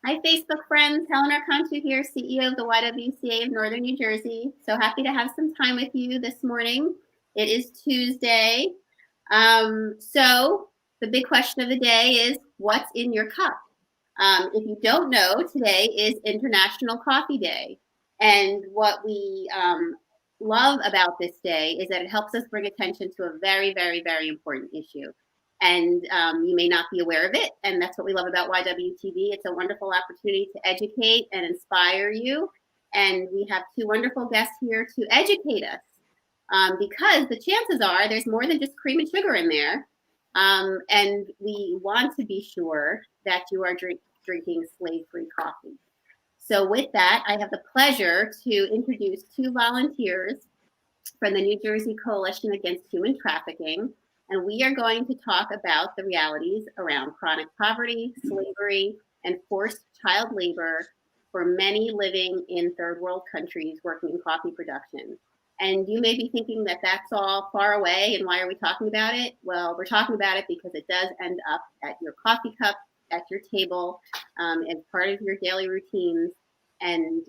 Hi, Facebook friends. Helen Archontou here, CEO of the YWCA of Northern New Jersey. So happy to have some time with you this morning. It is Tuesday. So the big question of the day is, what's in your cup? If you don't know, today is International Coffee Day. And what we love about this day is that it helps us bring attention to a very, very, very important issue. And you may not be aware of it. And that's what we love about YWTV. It's a wonderful opportunity to educate and inspire you. And we have two wonderful guests here to educate us because the chances are there's more than just cream and sugar in there. And we want to be sure that you are drinking slave-free coffee. So with that, I have the pleasure to introduce two volunteers from the New Jersey Coalition Against Human Trafficking. And we are going to talk about the realities around chronic poverty, slavery, and forced child labor for many living in third world countries working in coffee production. And you may be thinking that that's all far away and why are we talking about it? Well, we're talking about it because it does end up at your coffee cup, at your table, as part of your daily routines. And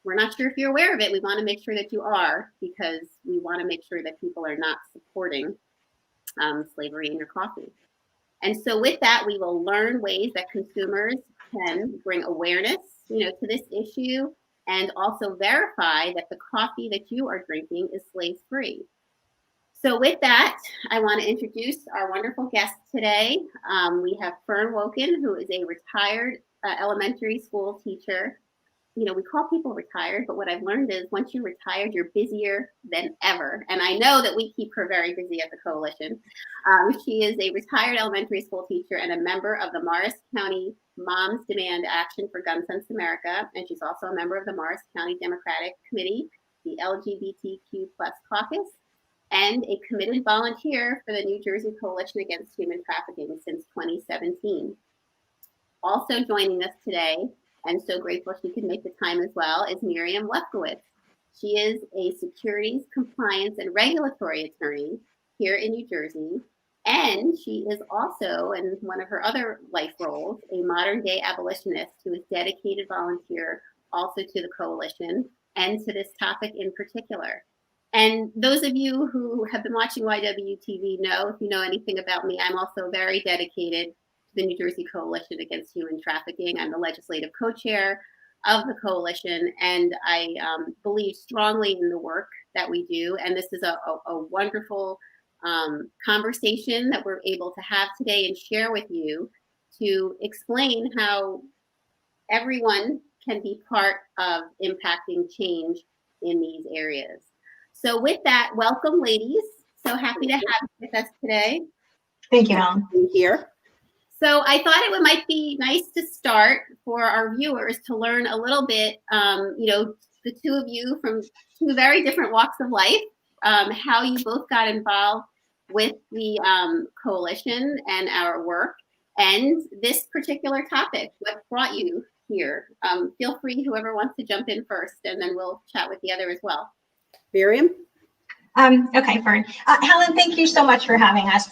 we're not sure if you're aware of it. We want to make sure that you are, because we want to make sure that people are not supporting slavery in your coffee. And so with that, we will learn ways that consumers can bring awareness, to this issue, and also verify that the coffee that you are drinking is slave-free. So with that, I want to introduce our wonderful guests today. We have Fern Wolkin, who is a retired elementary school teacher. We call people retired, but what I've learned is once you're retired, you're busier than ever. And I know that we keep her very busy at the coalition. She is a retired elementary school teacher and a member of the Morris County Moms Demand Action for Gun Sense America. And she's also a member of the Morris County Democratic Committee, the LGBTQ+ caucus, and a committed volunteer for the New Jersey Coalition Against Human Trafficking since 2017. Also joining us today, and so grateful she could make the time as well, is Miriam Lefkowitz. She is a securities, compliance, and regulatory attorney here in New Jersey. And she is also, in one of her other life roles, a modern-day abolitionist who is dedicated volunteer also to the coalition and to this topic in particular. And those of you who have been watching YWTV know, if you know anything about me, I'm also very dedicated the New Jersey Coalition Against Human Trafficking. I'm the legislative co-chair of the coalition, and I believe strongly in the work that we do. And this is a wonderful conversation that we're able to have today and share with you to explain how everyone can be part of impacting change in these areas. So with that, welcome, ladies. So happy to have you with us today. Thank you, Helen. Being here. So I thought it might be nice to start for our viewers to learn a little bit, the two of you from two very different walks of life, how you both got involved with the coalition and our work, and this particular topic, what brought you here. Feel free, whoever wants to jump in first, and then we'll chat with the other as well. Miriam? Okay, Fern. Helen, thank you so much for having us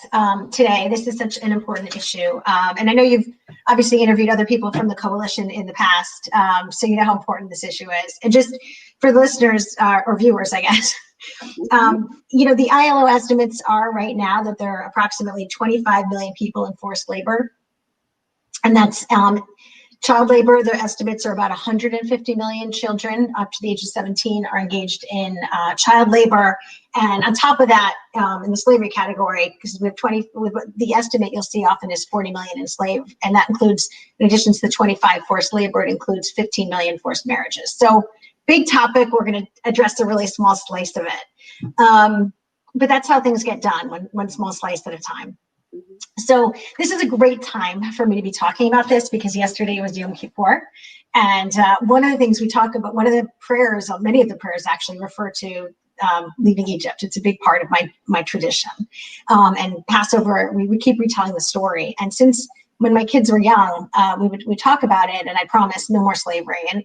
today. This is such an important issue. And I know you've obviously interviewed other people from the coalition in the past, so you know how important this issue is. And just for the listeners or viewers, I guess, the ILO estimates are right now that there are approximately 25 million people in forced labor. And that's child labor. The estimates are about 150 million children up to the age of 17 are engaged in child labor. And on top of that, in the slavery category, because with the estimate you'll see often is 40 million enslaved. And that includes, in addition to the 25 forced labor, it includes 15 million forced marriages. So big topic, we're going to address a really small slice of it. But that's how things get done, one small slice at a time. So this is a great time for me to be talking about this because yesterday was Yom Kippur. And one of the things we talk about, one of the prayers, many of the prayers actually refer to leaving Egypt. It's a big part of my tradition. And Passover, we would keep retelling the story. And since when my kids were young, we talk about it, and I promise no more slavery. And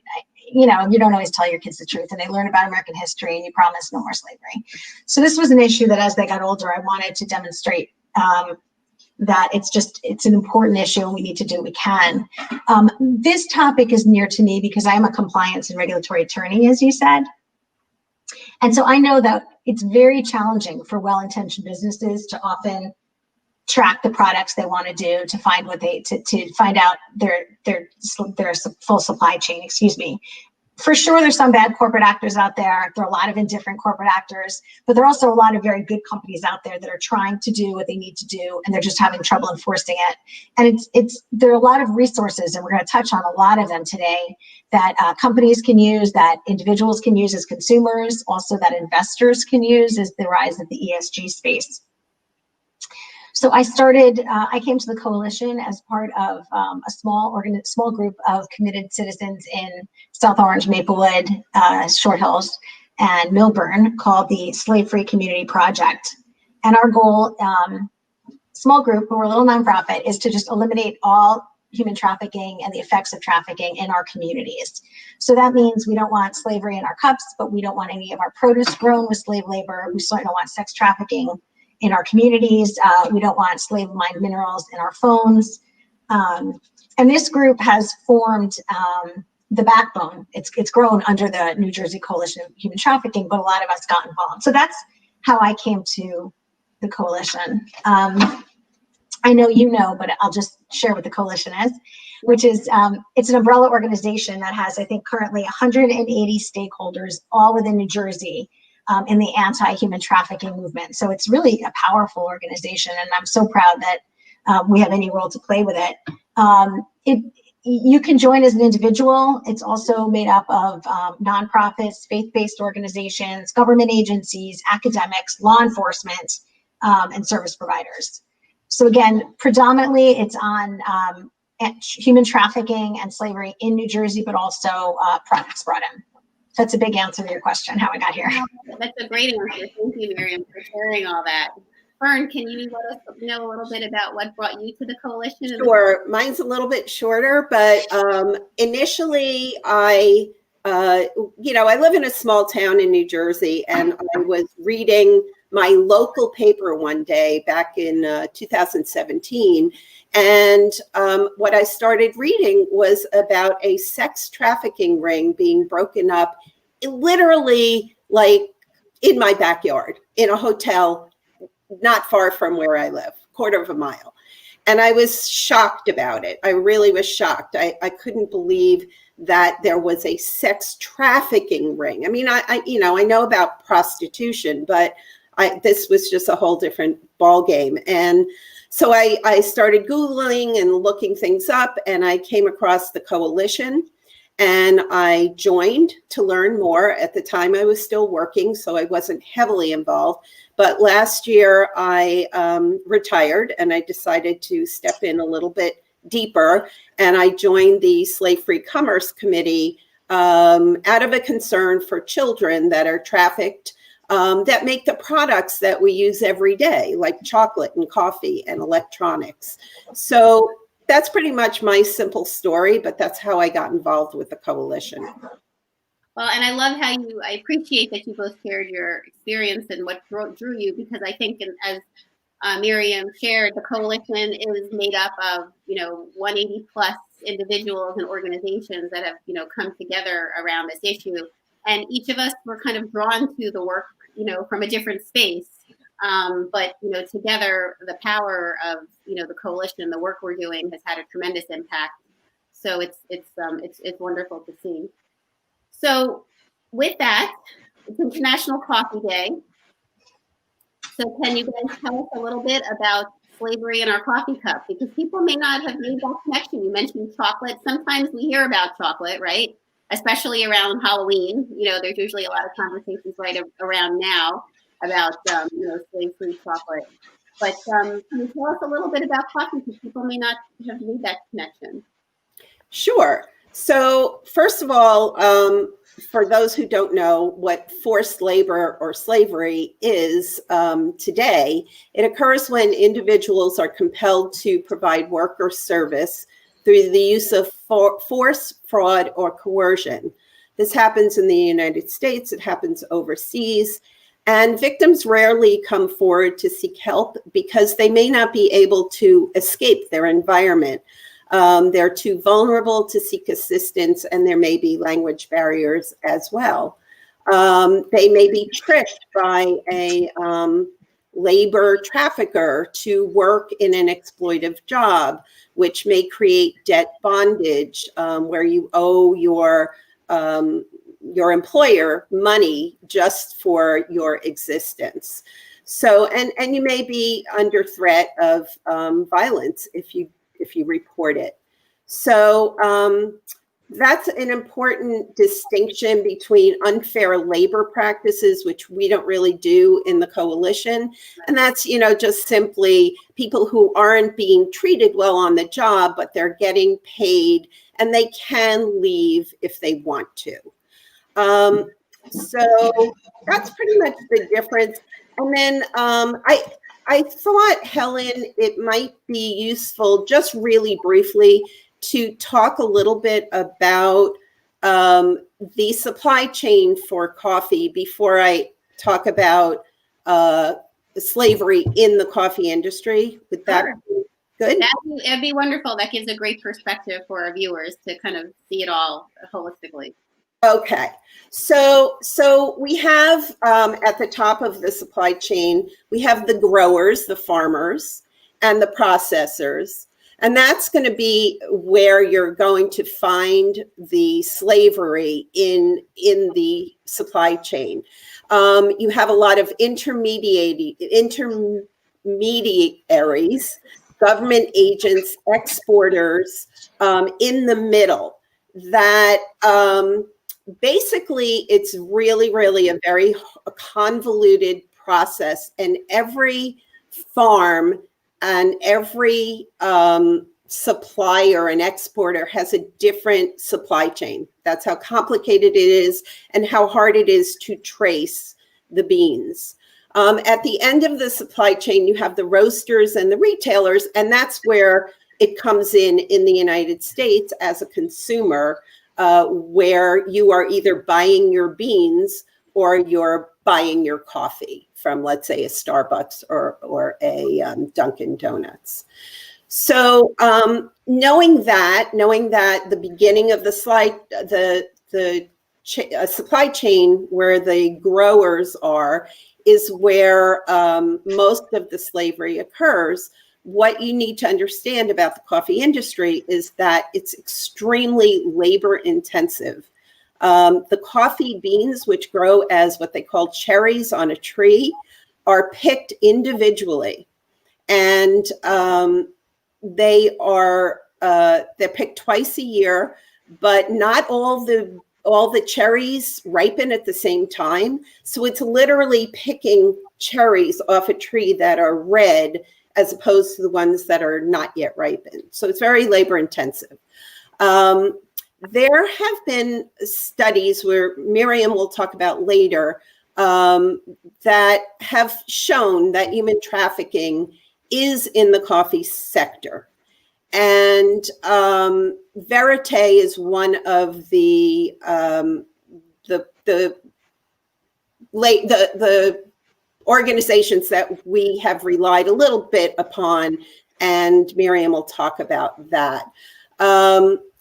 you don't always tell your kids the truth, and they learn about American history, and you promise no more slavery. So this was an issue that as they got older, I wanted to demonstrate that it's an important issue and we need to do what we can. This topic is near to me because I'm a compliance and regulatory attorney, as you said. And so I know that it's very challenging for well-intentioned businesses to often track the products they want to do, to find to find out their full supply chain, excuse me. For sure, there's some bad corporate actors out there. There are a lot of indifferent corporate actors, but there are also a lot of very good companies out there that are trying to do what they need to do, and they're just having trouble enforcing it. And there are a lot of resources, and we're going to touch on a lot of them today, that companies can use, that individuals can use as consumers, also that investors can use as the rise of the ESG space. So I came to the coalition as part of a small group of committed citizens in South Orange, Maplewood, Short Hills, and Milburn, called the Slave Free Community Project. And our goal, small group, we're a little nonprofit, is to just eliminate all human trafficking and the effects of trafficking in our communities. So that means we don't want slavery in our cups, but we don't want any of our produce grown with slave labor. We certainly don't want sex trafficking in our communities. We don't want slave mined minerals in our phones. And this group has formed the backbone. It's grown under the New Jersey Coalition of Human Trafficking, but a lot of us got involved. So that's how I came to the coalition. I know you know, but I'll just share what the coalition is, which is, it's an umbrella organization that has, I think, currently 180 stakeholders, all within New Jersey, in the anti-human trafficking movement. So it's really a powerful organization, and I'm so proud that we have any role to play with it. You can join as an individual. It's also made up of nonprofits, faith-based organizations, government agencies, academics, law enforcement, and service providers. So again, predominantly it's on human trafficking and slavery in New Jersey, but also products brought in. That's a big answer to your question, how I got here. That's a great answer. Thank you, Miriam, for sharing all that. Fern, can you let us know a little bit about what brought you to the coalition? Sure. Mine's a little bit shorter, but initially I live in a small town in New Jersey, and I was reading my local paper one day back in 2017. And what I started reading was about a sex trafficking ring being broken up literally like in my backyard, in a hotel not far from where I live, quarter of a mile. And I was shocked about it. I really was shocked. I couldn't believe that there was a sex trafficking ring. I mean, I know about prostitution, but this was just a whole different ball game. And so I started Googling and looking things up, and I came across the coalition, and I joined to learn more. At the time I was still working, so I wasn't heavily involved. But last year I retired, and I decided to step in a little bit deeper, and I joined the Slave Free Commerce Committee out of a concern for children that are trafficked, that make the products that we use every day, like chocolate and coffee and electronics. So that's pretty much my simple story, but that's how I got involved with the coalition. Well, and I love how I appreciate that you both shared your experience and what drew you, because I think, as Miriam shared, the coalition is made up of, 180 plus individuals and organizations that have, come together around this issue. And each of us were kind of drawn to the work, from a different space. But, together, the power of, the coalition, the work we're doing has had a tremendous impact. So it's wonderful to see. So with that, it's International Coffee Day. So can you guys tell us a little bit about slavery in our coffee cup? Because people may not have made that connection. You mentioned chocolate. Sometimes we hear about chocolate, right? Especially around Halloween. There's usually a lot of conversations right around now about, slave-free chocolate. But can you tell us a little bit about coffee, because people may not have made that connection? Sure. So first of all, for those who don't know what forced labor or slavery is today, it occurs when individuals are compelled to provide work or service through the use of force, fraud, or coercion. This happens in the United States. It happens overseas. And victims rarely come forward to seek help because they may not be able to escape their environment. They're too vulnerable to seek assistance, and there may be language barriers as well. They may be tricked by a labor trafficker to work in an exploitive job, which may create debt bondage, where you owe your employer money just for your existence. So, and you may be under threat of violence if you report it. So that's an important distinction between unfair labor practices, which we don't really do in the coalition. And that's, just simply people who aren't being treated well on the job, but they're getting paid and they can leave if they want to. So that's pretty much the difference. And then I thought, Helen, it might be useful just really briefly to talk a little bit about the supply chain for coffee before I talk about slavery in the coffee industry. Would that be good? That'd be wonderful. That gives a great perspective for our viewers to kind of see it all holistically. Okay, so we have at the top of the supply chain, we have the growers, the farmers, and the processors. And that's going to be where you're going to find the slavery in the supply chain. You have a lot of intermediaries, government agents, exporters in the middle that basically it's really a very convoluted process, and every farm and every supplier and exporter has a different supply chain. That's how complicated it is and how hard it is to trace the beans. At the end of the supply chain, you have the roasters and the retailers, and that's where it comes in the United States as a consumer, where you are either buying your beans or you're buying your coffee from, let's say, a Starbucks or a Dunkin' Donuts. So knowing that the beginning of the supply chain where the growers are is where most of the slavery occurs. What you need to understand about the coffee industry is that it's extremely labor intensive. The coffee beans, which grow as what they call cherries on a tree, are picked individually, and they're picked twice a year, but not all the cherries ripen at the same time. So it's literally picking cherries off a tree that are red as opposed to the ones that are not yet ripened. So it's very labor intensive. There have been studies where Miriam will talk about later that have shown that human trafficking is in the coffee sector. And Verite is one of the organizations that we have relied a little bit upon, and Miriam will talk about that.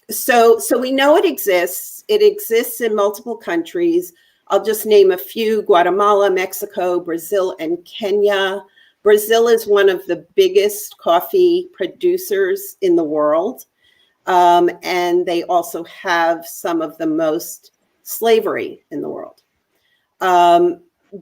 So we know it exists. It exists in multiple countries. I'll just name a few: Guatemala, Mexico, Brazil, and Kenya. Brazil is one of the biggest coffee producers in the world. And they also have some of the most slavery in the world.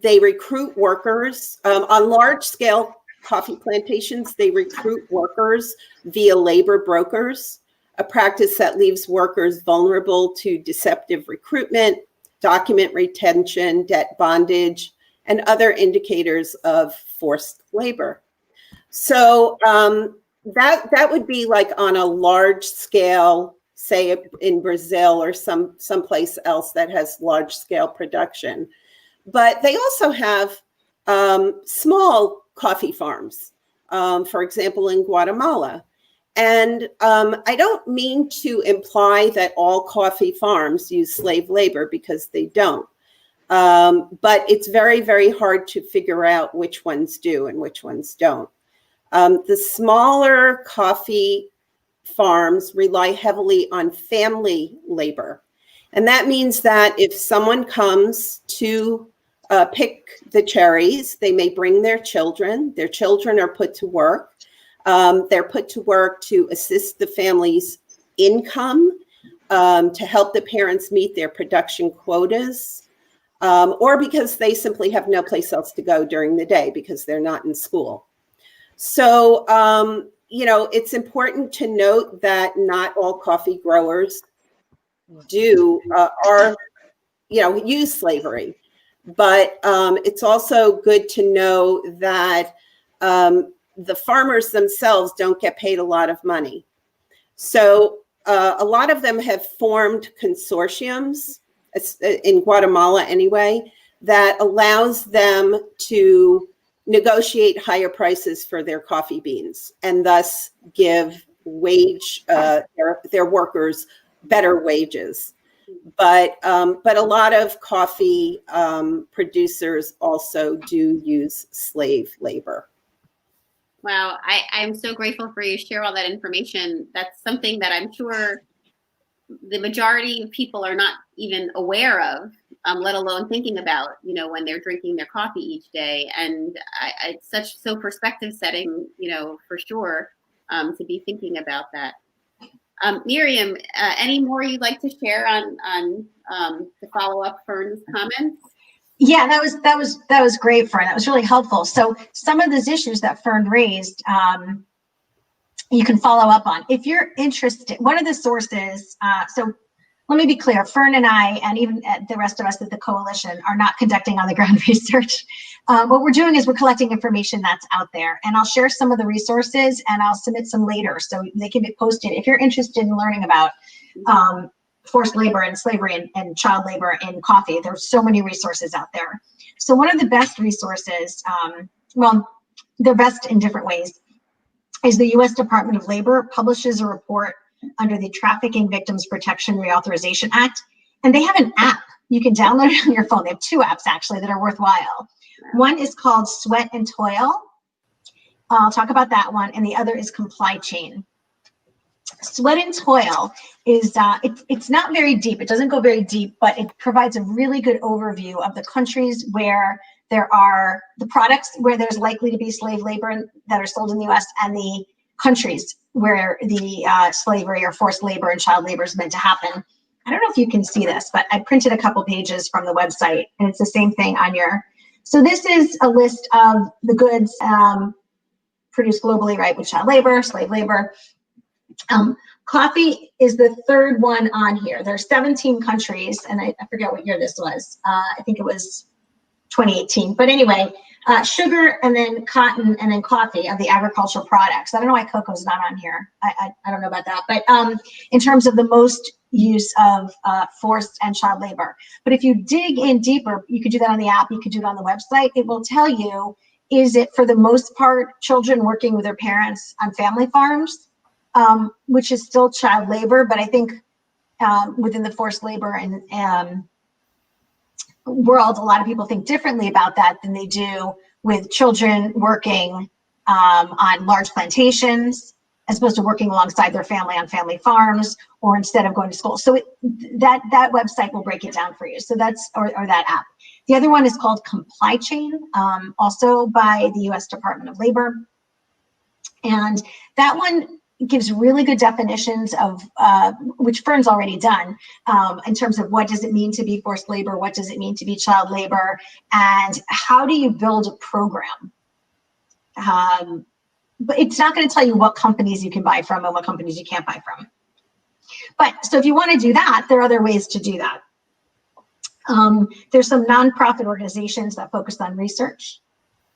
They recruit workers on large scale coffee plantations. They recruit workers via labor brokers, a practice that leaves workers vulnerable to deceptive recruitment, document retention, debt bondage, and other indicators of forced labor. So that would be like on a large scale, say in Brazil or someplace else that has large scale production. But they also have small coffee farms, for example, in Guatemala. And I don't mean to imply that all coffee farms use slave labor, because they don't. But it's very, very hard to figure out which ones do and which ones don't. The smaller coffee farms rely heavily on family labor. And that means that if someone comes to pick the cherries, they may bring their children. Their children are put to work. They're put to work to assist the family's income, to help the parents meet their production quotas, or because they simply have no place else to go during the day because they're not in school. So, it's important to note that not all coffee growers use slavery. But it's also good to know that the farmers themselves don't get paid a lot of money. So a lot of them have formed consortiums, in Guatemala anyway, that allows them to negotiate higher prices for their coffee beans and thus give their workers better wages. But a lot of coffee producers also do use slave labor. Wow, I'm so grateful for you to share all that information. That's something that I'm sure the majority of people are not even aware of, let alone thinking about, when they're drinking their coffee each day. And it's so perspective setting, for sure, to be thinking about that. Miriam, any more you'd like to share on to follow up Fern's comments? Yeah, that was great, Fern. That was really helpful. So some of those issues that Fern raised, you can follow up on. If you're interested, one of the sources, so let me be clear, Fern and I, and even the rest of us at the coalition, are not conducting on the ground research. What we're doing is we're collecting information that's out there, and I'll share some of the resources and I'll submit some later so they can be posted. If you're interested in learning about forced labor and slavery and child labor in coffee, there's so many resources out there. So one of the best resources, they're best in different ways, is the U.S. Department of Labor publishes a report under the Trafficking Victims Protection Reauthorization Act. And they have an app. You can download it on your phone. They have two apps, actually, that are worthwhile. One is called Sweat and Toil. I'll talk about that one. And the other is Comply Chain. Sweat and Toil is, it's not very deep. It doesn't go very deep, but it provides a really good overview of the countries where there are the products where there's likely to be slave labor that are sold in the U.S. and the countries where the slavery or forced labor and child labor is meant to happen. I don't know if you can see this, but I printed a couple pages from the website, and it's the same thing on your. So this is a list of the goods produced globally, right, with child labor, slave labor. Coffee is the third one on here. There are 17 countries, and I forget what year this was. I think it was 2018. But anyway, sugar and then cotton and then coffee are the agricultural products. I don't know why cocoa's not on here. I don't know about that. But in terms of the most use of forced and child labor. But if you dig in deeper, you could do that on the app. You could do it on the website. It will tell you, is it for the most part children working with their parents on family farms, which is still child labor. But I think within the forced labor and world, a lot of people think differently about that than they do with children working on large plantations, as opposed to working alongside their family on family farms, or instead of going to school. So that website will break it down for you. So that's, or that app. The other one is called Comply Chain, also by the U.S. Department of Labor. And that one gives really good definitions of, which Fern's already done, in terms of what does it mean to be forced labor, what does it mean to be child labor, and how do you build a program. But it's not going to tell you what companies you can buy from and what companies you can't buy from. But so if you want to do that, there are other ways to do that. There's some nonprofit organizations that focus on research.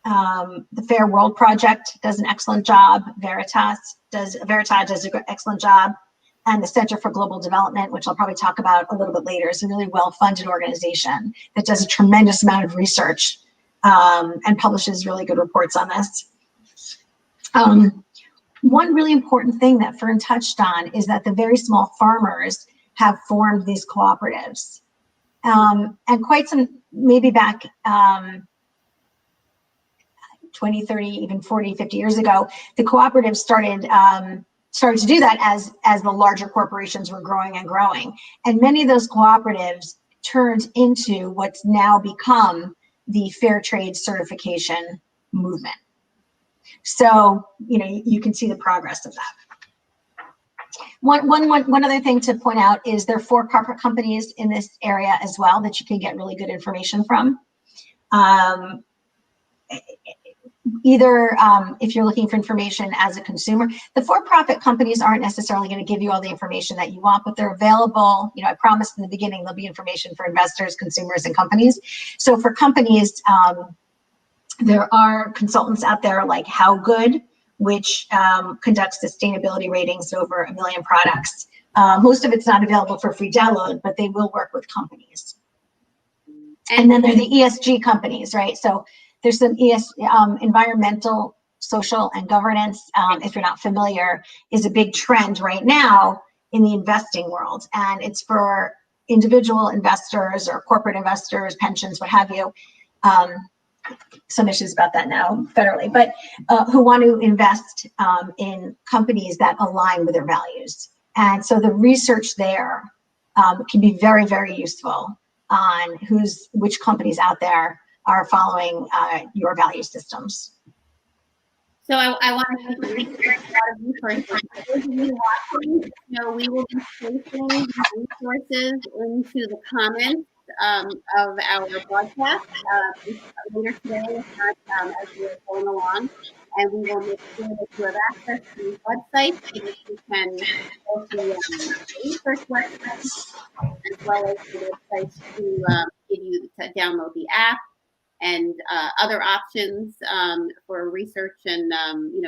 The Fair World Project does an excellent job. Veritas does an excellent job. And the Center for Global Development, which I'll probably talk about a little bit later, is a really well-funded organization that does a tremendous amount of research and publishes really good reports on this. One really important thing that Fern touched on is that the very small farmers have formed these cooperatives. And quite some, maybe back 20, 30, even 40, 50 years ago, the cooperatives started to do that as the larger corporations were growing and growing. And many of those cooperatives turned into what's now become the fair trade certification movement. So, you can see the progress of that. One other thing to point out is there are for-profit companies in this area as well that you can get really good information from. Either if you're looking for information as a consumer, the for-profit companies aren't necessarily going to give you all the information that you want, but they're available. I promised in the beginning there'll be information for investors, consumers, and companies. So for companies, there are consultants out there like How Good, which conducts sustainability ratings over 1 million products. Most of it's not available for free download, but they will work with companies. And then there are the ESG companies, right? So there's some environmental, social, and governance, if you're not familiar, is a big trend right now in the investing world. And it's for individual investors or corporate investors, pensions, what have you. Some issues about that now federally, but who want to invest in companies that align with their values. And so the research there can be very, very useful on which companies out there are following your value systems. So I want to thank you for resources. For those of you watching, we will be placing resources into the comments of our broadcast later today, as we're going along, and we will make sure that you have access to these websites so that you can go to the research websites as well as the websites to download the app and other options for research and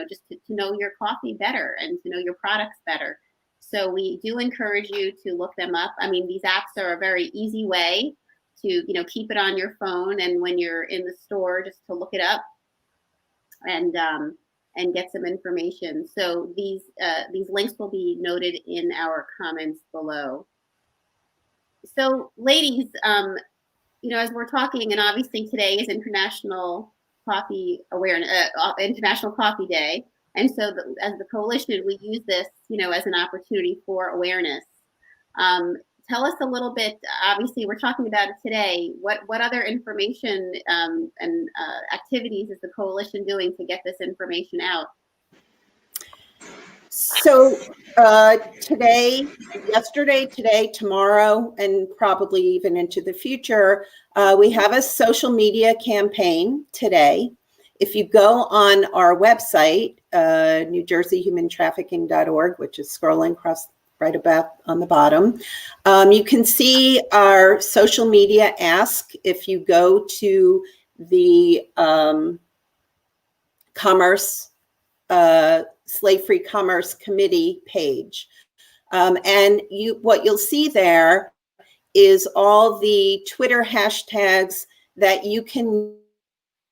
just to know your coffee better and to know your products better. So we do encourage you to look them up. I mean, these apps are a very easy way to keep it on your phone, and when you're in the store, just to look it up and get some information. So these links will be noted in our comments below. So, ladies, as we're talking, and obviously today is International Coffee International Coffee Day, and so as the coalition, we use this, as an opportunity for awareness. Tell us a little bit. Obviously, we're talking about it today. What other information and activities is the coalition doing to get this information out? So yesterday, today, tomorrow, and probably even into the future, we have a social media campaign today. If you go on our website, NewJerseyHumanTrafficking.org, which is scrolling across right about on the bottom, you can see our social media ask. If you go to the Slave-Free Commerce Committee page, and what you'll see there is all the Twitter hashtags that you can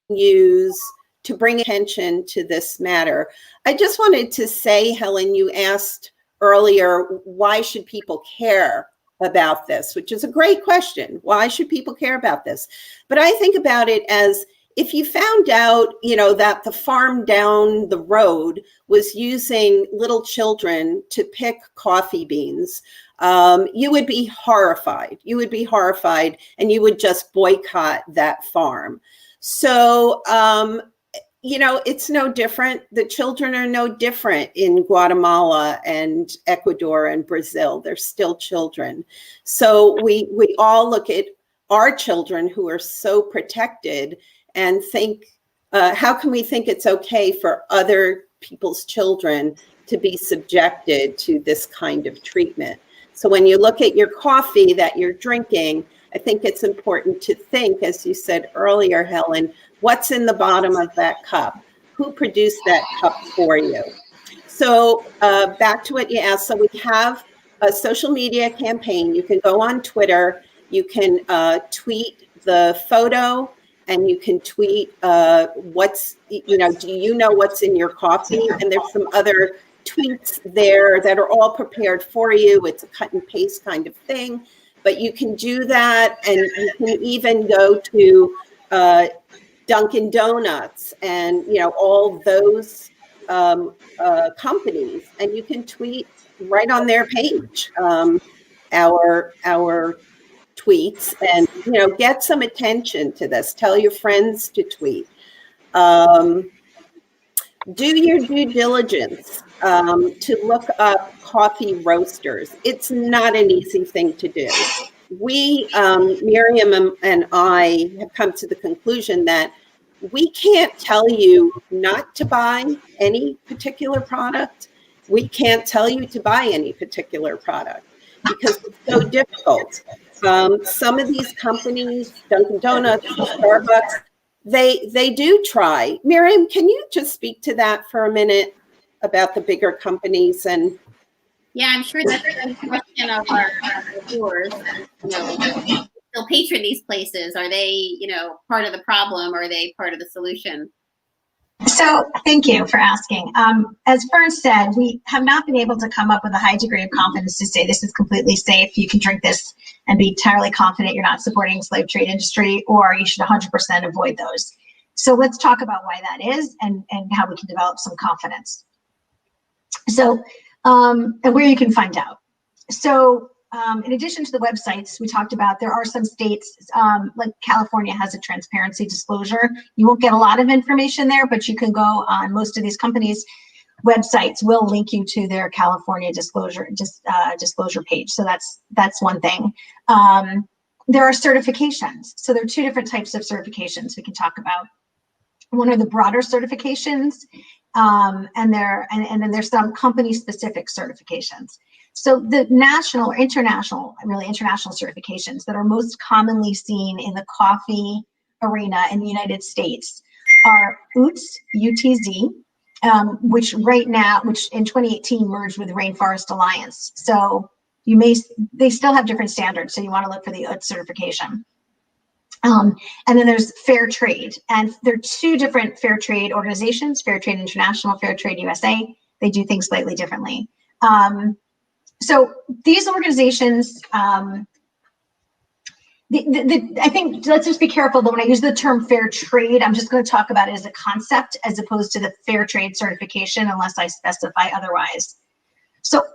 use to bring attention to this matter. I just wanted to say, Helen, you asked earlier, why should people care about this? Which is a great question. Why should people care about this? But I think about it as, if you found out, that the farm down the road was using little children to pick coffee beans, you would be horrified. You would be horrified, and you would just boycott that farm. So, it's no different. The children are no different in Guatemala and Ecuador and Brazil. They're still children. So we all look at our children who are so protected and think, how can we think it's okay for other people's children to be subjected to this kind of treatment? So when you look at your coffee that you're drinking, I think it's important to think, as you said earlier, Helen, what's in the bottom of that cup? Who produced that cup for you? So back to what you asked. So we have a social media campaign. You can go on Twitter. You can tweet the photo, and you can tweet what's, do you know what's in your coffee? And there's some other tweets there that are all prepared for you. It's a cut and paste kind of thing. But you can do that, and you can even go to Dunkin' Donuts and all those companies, and you can tweet right on their page our tweets, and get some attention to this. Tell your friends to tweet. Do your due diligence to look up coffee roasters. It's not an easy thing to do. We, Miriam and I, have come to the conclusion that we can't tell you not to buy any particular product. We can't tell you to buy any particular product because it's so difficult. Some of these companies, Dunkin' Donuts, Starbucks, they do try. Miriam, can you just speak to that for a minute about the bigger companies? And yeah, I'm sure that's a question of our viewers. Still patron these places. Are they, part of the problem, or are they part of the solution? So thank you for asking. As Fern said, we have not been able to come up with a high degree of confidence to say this is completely safe. You can drink this and be entirely confident you're not supporting the slave trade industry, or you should 100% avoid those. So let's talk about why that is and how we can develop some confidence. So, and where you can find out. So in addition to the websites we talked about, there are some states, like California has a transparency disclosure. You won't get a lot of information there, but you can go on most of these companies' websites will link you to their California disclosure page. So that's one thing. There are certifications. So there are two different types of certifications we can talk about. One are the broader certifications, and then there's some company-specific certifications. So the national or international certifications that are most commonly seen in the coffee arena in the United States are UTZ, UTZ, which in 2018 merged with Rainforest Alliance. So they still have different standards. So you want to look for the UTZ certification. And then there's Fair Trade, and there are two different fair trade organizations: Fair Trade International, Fair Trade USA. They do things slightly differently. So these organizations, I think, let's just be careful that when I use the term fair trade, I'm just going to talk about it as a concept as opposed to the fair trade certification, unless I specify otherwise. So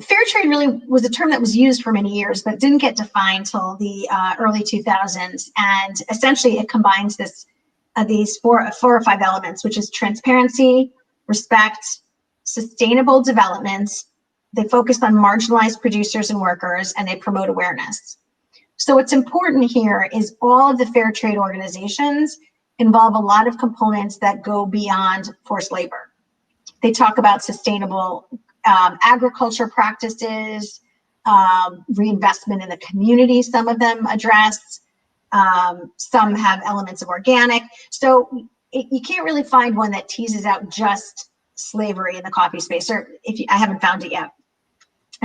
fair trade really was a term that was used for many years, but didn't get defined till the early 2000s. And essentially it combines these four or five elements, which is transparency, respect, sustainable development. They focus on marginalized producers and workers, and they promote awareness. So what's important here is all of the fair trade organizations involve a lot of components that go beyond forced labor. They talk about sustainable agriculture practices, reinvestment in the community, some of them address, some have elements of organic. So you can't really find one that teases out just slavery in the coffee space, or I haven't found it yet.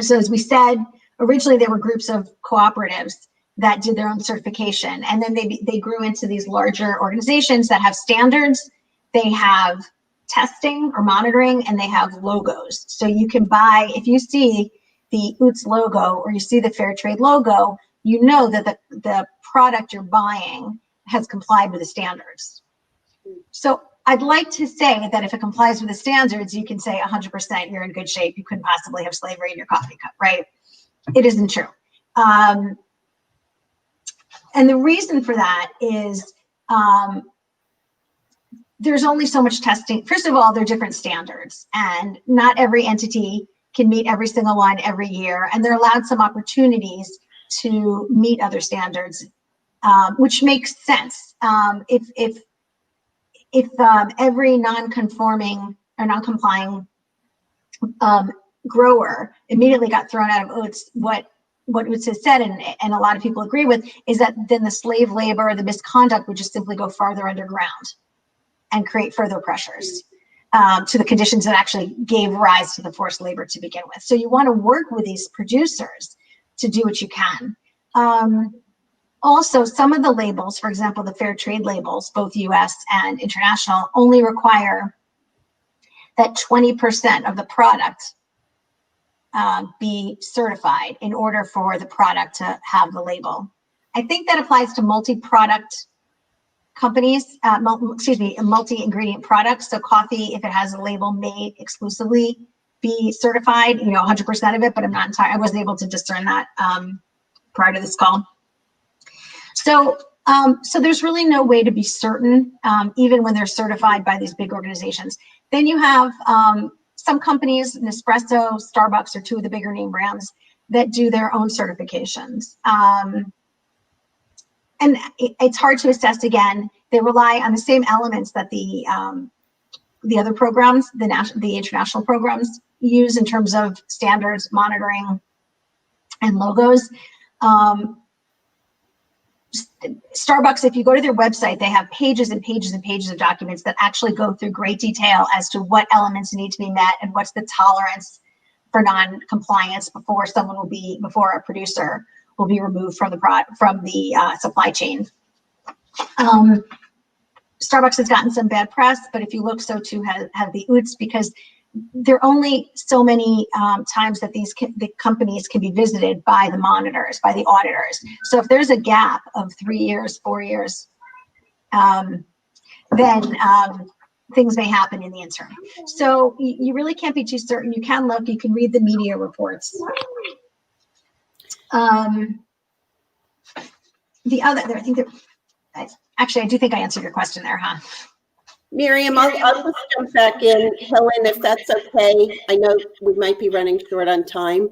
So as we said, originally there were groups of cooperatives that did their own certification, and then they grew into these larger organizations that have standards, they have testing or monitoring, and they have logos. So you can buy, if you see the UTZ logo or you see the Fair Trade logo, you know that the product you're buying has complied with the standards. So I'd like to say that if it complies with the standards, you can say 100% you're in good shape. You couldn't possibly have slavery in your coffee cup, right? It isn't true. And the reason for that is there's only so much testing. First of all, there are different standards, and not every entity can meet every single one every year. And they're allowed some opportunities to meet other standards, which makes sense. If every non-conforming or non-complying grower immediately got thrown out of oats, what UTZ has said, and a lot of people agree with, is that then the slave labor, the misconduct would just simply go farther underground and create further pressures to the conditions that actually gave rise to the forced labor to begin with. So you want to work with these producers to do what you can. Also, some of the labels, for example, the fair trade labels, both US and international, only require that 20% of the product be certified in order for the product to have the label. I think that applies to multi-product companies, multi-ingredient products. So coffee, if it has a label, may exclusively be certified, 100% of it, but I wasn't able to discern that prior to this call. So there's really no way to be certain, even when they're certified by these big organizations. Then you have some companies, Nespresso, Starbucks are two of the bigger name brands that do their own certifications. And it's hard to assess. Again, they rely on the same elements that the other programs, the international programs use in terms of standards, monitoring, and logos. Starbucks, if you go to their website, they have pages and pages and pages of documents that actually go through great detail as to what elements need to be met and what's the tolerance for non-compliance before a producer will be removed from the supply chain. Starbucks has gotten some bad press, but if you look, so too have the UTS, because there are only so many times that the companies can be visited by the monitors, by the auditors. So if there's a gap of 3 years, 4 years, then things may happen in the interim. So you really can't be too certain. You can look, you can read the media reports. I do think I answered your question there, huh? Miriam, I'll just jump back in. Helen, if that's okay. I know we might be running short on time.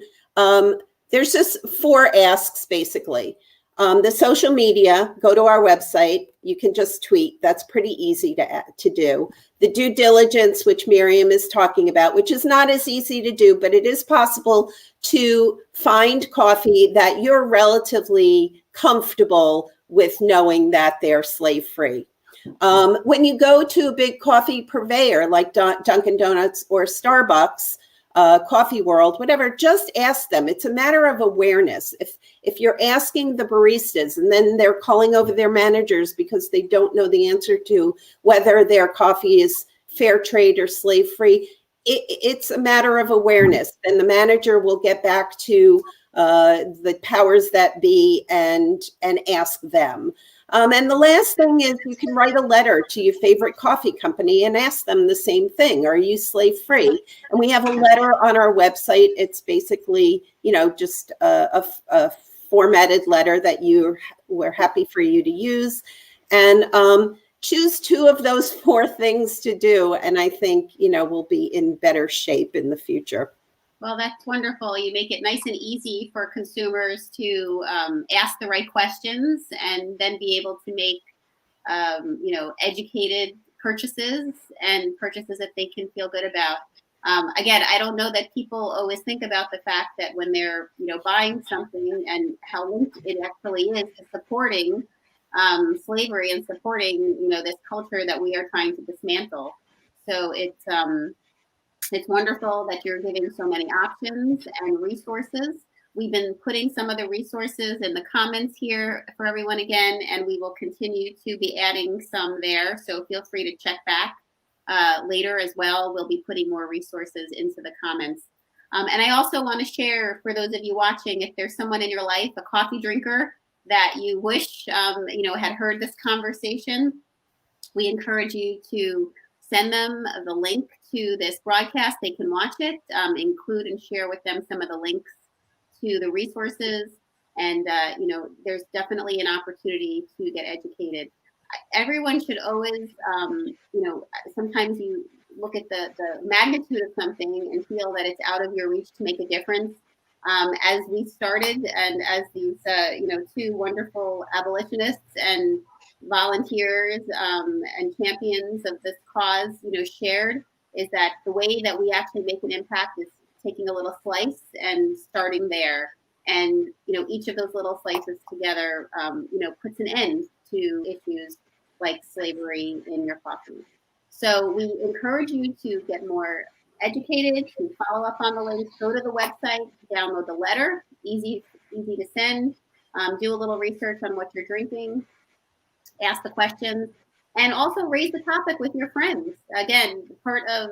There's just 4 asks, basically. The social media, go to our website. You can just tweet. That's pretty easy to do. The due diligence, which Miriam is talking about, which is not as easy to do, but it is possible to find coffee that you're relatively comfortable with knowing that they're slave-free. When you go to a big coffee purveyor like Dunkin' Donuts or Starbucks, Coffee World, whatever, just ask them. It's a matter of awareness. If you're asking the baristas and then they're calling over their managers because they don't know the answer to whether their coffee is fair trade or slave-free, it's a matter of awareness. And the manager will get back to the powers that be and ask them. And the last thing is you can write a letter to your favorite coffee company and ask them the same thing. Are you slave-free? And we have a letter on our website. It's basically, just a formatted letter that we're happy for you to use. And choose 2 of those 4 things to do. And I think, we'll be in better shape in the future. Well, that's wonderful. You make it nice and easy for consumers to ask the right questions and then be able to make, educated purchases and purchases that they can feel good about. Again, I don't know that people always think about the fact that when they're, buying something and how linked it actually is to supporting slavery and supporting, this culture that we are trying to dismantle. So it's wonderful that you're giving so many options and resources. We've been putting some of the resources in the comments here for everyone again, and we will continue to be adding some there. So feel free to check back later as well. We'll be putting more resources into the comments. And I also want to share, for those of you watching, if there's someone in your life, a coffee drinker, that you wish, had heard this conversation, we encourage you to send them the link to this broadcast. They can watch it, include and share with them some of the links to the resources. And, there's definitely an opportunity to get educated. Everyone should always, sometimes you look at the magnitude of something and feel that it's out of your reach to make a difference. As we started and as these, 2 wonderful abolitionists and volunteers and champions of this cause, shared, is that the way that we actually make an impact is taking a little slice and starting there. And, each of those little slices together, puts an end to issues like slavery in your coffee. So we encourage you to get more educated, to follow up on the links, go to the website, download the letter, easy to send, do a little research on what you're drinking, ask the questions, and also raise the topic with your friends. Again, part of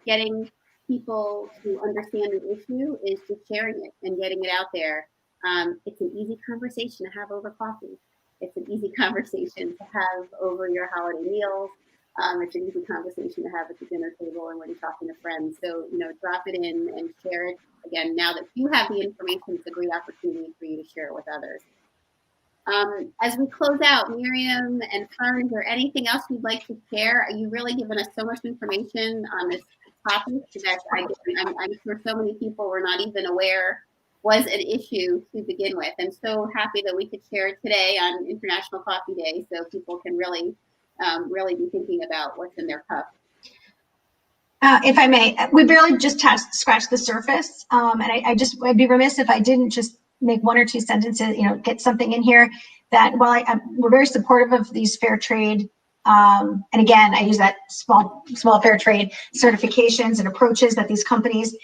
getting people to understand the issue is just sharing it and getting it out there. It's an easy conversation to have over coffee. It's an easy conversation to have over your holiday meals. It's an easy conversation to have at the dinner table and when you're talking to friends. So, drop it in and share it. Again, now that you have the information, it's a great opportunity for you to share it with others. As we close out, Miriam and Fern, is there anything else you'd like to share? You've really given us so much information on this topic that I'm sure so many people were not even aware was an issue to begin with. I'm so happy that we could share it today on International Coffee Day so people can really be thinking about what's in their cup. If I may, we barely just scratched the surface. And I'd be remiss if I didn't just make one or two sentences, get something in here that while we're very supportive of these fair trade, and again, I use that small fair trade certifications and approaches that these companies,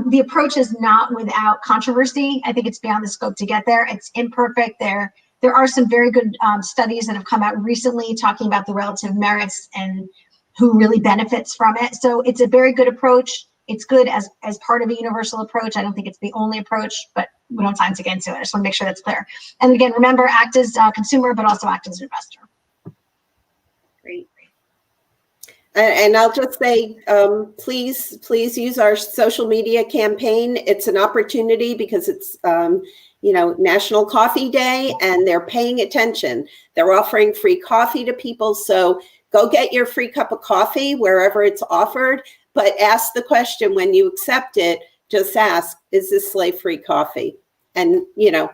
the approach is not without controversy. I think it's beyond the scope to get there. It's imperfect. There are some very good studies that have come out recently talking about the relative merits and who really benefits from it. So it's a very good approach. It's good as part of a universal approach. I don't think it's the only approach, but we don't have time to get into it. I just want to make sure that's clear. And again, remember, act as a consumer, but also act as an investor. Great. And I'll just say, please use our social media campaign. It's an opportunity because it's, National Coffee Day, and they're paying attention. They're offering free coffee to people. So go get your free cup of coffee wherever it's offered, but ask the question when you accept it, just ask, is this slave-free coffee? And,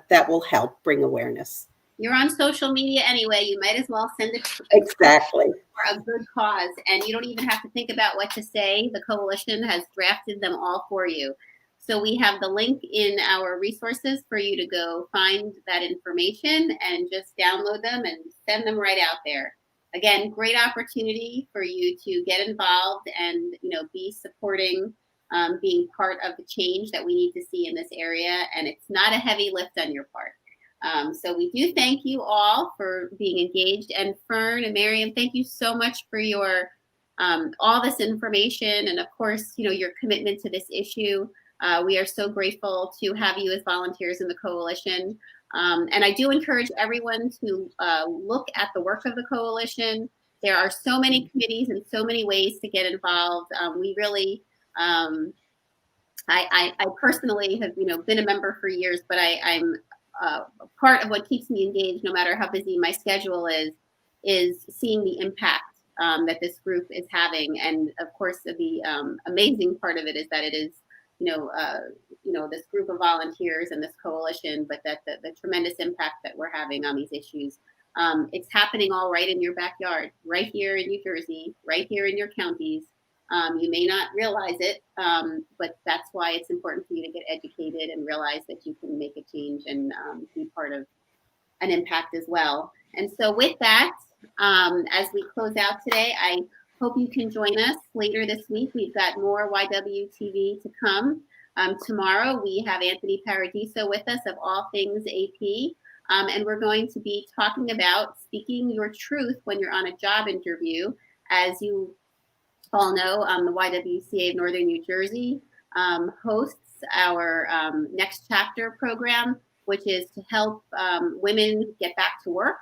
that will help bring awareness. You're on social media anyway. You might as well send it Exactly for a good cause. And you don't even have to think about what to say. The coalition has drafted them all for you. So we have the link in our resources for you to go find that information and just download them and send them right out there. Again, great opportunity for you to get involved and, be supporting, being part of the change that we need to see in this area. And it's not a heavy lift on your part. So we do thank you all for being engaged. And Fern and Miriam, thank you so much for your all this information and, of course, your commitment to this issue. We are so grateful to have you as volunteers in the coalition. And I do encourage everyone to look at the work of the coalition. There are so many committees and so many ways to get involved. We really, I personally have, been a member for years, but I'm part of what keeps me engaged, no matter how busy my schedule is seeing the impact that this group is having. And of course, the amazing part of it is that it is, this group of volunteers and this coalition, but that the tremendous impact that we're having on these issues. It's happening all right in your backyard, right here in New Jersey, right here in your counties. You may not realize it, but that's why it's important for you to get educated and realize that you can make a change and be part of an impact as well. And so with that, as we close out today, I hope you can join us later this week. We've got more YWTV to come. Tomorrow, we have Anthony Paradiso with us of All Things AP. And we're going to be talking about speaking your truth when you're on a job interview. As you all know, the YWCA of Northern New Jersey hosts our Next Chapter program, which is to help women get back to work.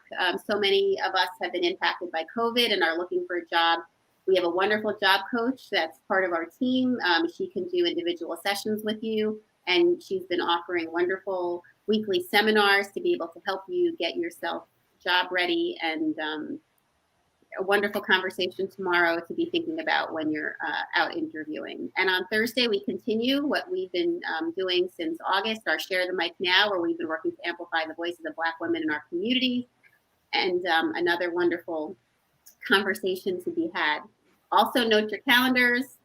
So many of us have been impacted by COVID and are looking for a job. We have a wonderful job coach that's part of our team. She can do individual sessions with you, and she's been offering wonderful weekly seminars to be able to help you get yourself job ready, and a wonderful conversation tomorrow to be thinking about when you're out interviewing. And on Thursday, we continue what we've been doing since August, our Share the Mic Now, where we've been working to amplify the voices of Black women in our communities, and another wonderful conversation to be had. Also, note your calendars.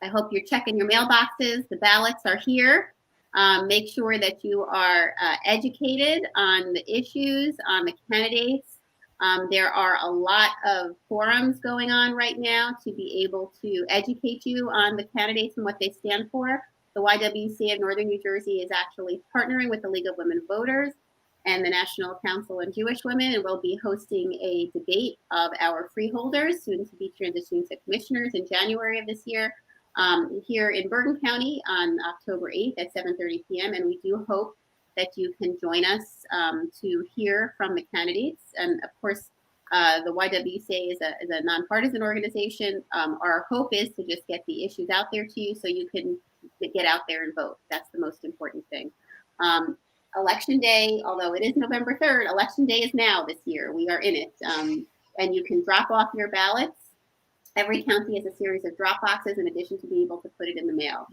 I hope you're checking your mailboxes. The ballots are here. Make sure that you are educated on the issues, on the candidates. There are a lot of forums going on right now to be able to educate you on the candidates and what they stand for. The YWCA of Northern New Jersey is actually partnering with the League of Women Voters and the National Council on Jewish Women, and we'll be hosting a debate of our freeholders, soon to be transitioning to commissioners in January of this year. here in Bergen County on October 8th at 7:30 p.m. And we do hope that you can join us to hear from the candidates. And of course, the YWCA is a nonpartisan organization. Our hope is to just get the issues out there to you so you can get out there and vote. That's the most important thing. Election Day, although it is November 3rd, Election Day is now this year. We are in it. And you can drop off your ballots. Every county has a series of drop boxes in addition to being able to put it in the mail.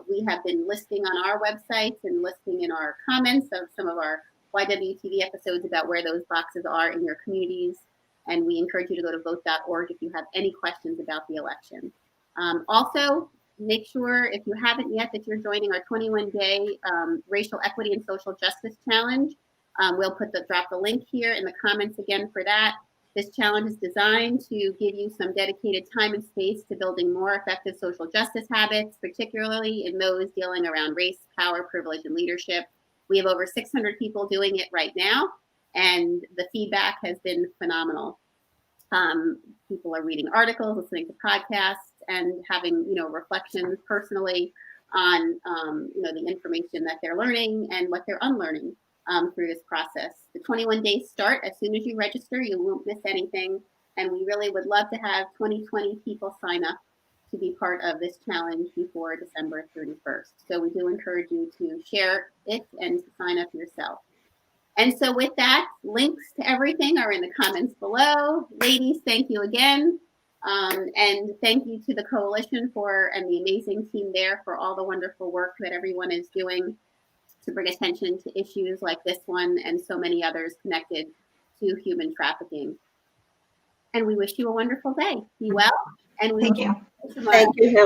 We have been listing on our websites and listing in our comments of some of our YWTV episodes about where those boxes are in your communities. And we encourage you to go to vote.org if you have any questions about the election. Also, make sure, if you haven't yet, that you're joining our 21-day Racial Equity and Social Justice Challenge. We'll drop the link here in the comments again for that. This challenge is designed to give you some dedicated time and space to building more effective social justice habits, particularly in those dealing around race, power, privilege, and leadership. We have over 600 people doing it right now, and the feedback has been phenomenal. People are reading articles, listening to podcasts, and having reflections personally on the information that they're learning and what they're unlearning through this process. The 21 days start as soon as you register. You won't miss anything, and we really would love to have 20 people sign up to be part of this challenge before December 31st. So we do encourage you to share it and to sign up yourself. And so with that, links to everything are in the comments below. Ladies, thank you again. And thank you to the coalition and the amazing team there for all the wonderful work that everyone is doing to bring attention to issues like this one and so many others connected to human trafficking. And we wish you a wonderful day. Be well. And we Thank you. Thank you, Helen.